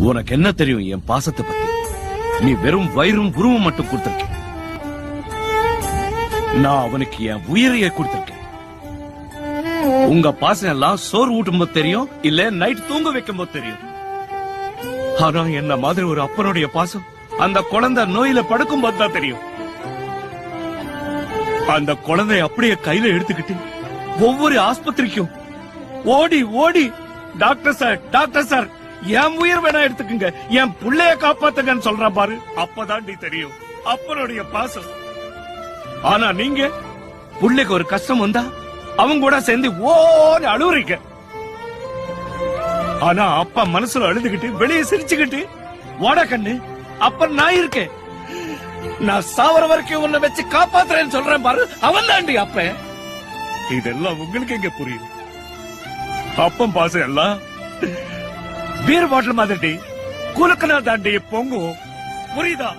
உனக்கு என்ன தெரியும் என் பாசத்தை பத்தி? நீ வெறும் வயிறும் உருவம் மட்டும் கொடுத்திருக்க. நான் அவனுக்கு என் உயிரையே கொடுத்திருக்கேன். உங்க பாசம் எல்லாம் சோறு ஊட்டும் போது தெரியும், இல்ல நைட் தூங்க வைக்கும் போது தெரியும். ஆனா என்ன மாதிரி ஒரு அப்பனுடைய பாசம் அந்த குழந்தை நோயில படுக்கும் போது தான் தெரியும். அந்த குழந்தை அப்படியே கையில எடுத்துக்கிட்டு ஒவ்வொரு ஆஸ்பத்திரிக்கும் ஓடி ஓடி டாக்டர் சார் என் உயிர் வேணா எடுத்துக்குங்க, என் புள்ளைய காப்பாத்துங்கன்னு சொல்ற பாரு. அப்பதான் நீ தெரியும் அப்பனுடைய பாசம். ஆனா நீங்க புள்ளைக்கு ஒரு கஷ்டம் வந்தா அவங்க கூட சேர்ந்து ஓடி அழுவுறீங்க. ஆனா அப்பா மனசுல அழுதுகிட்டு வெளியே சிரிச்சுக்கிட்டு வாடா கண்ணு அப்ப நான் இருக்கேன், நான் சாவர வரைக்கும் உன்னை வச்சு காப்பாத்துறேன்னு சொல்றேன் பாரு. அவன் தாண்டி அப்ப. இதெல்லாம் உங்களுக்கு எங்க புரியும்? அப்பம் பாசம் எல்லாம் பீர் பாட்டில் மாதிரி குலுக்கனா தாண்டி பொங்கும், புரியுதா?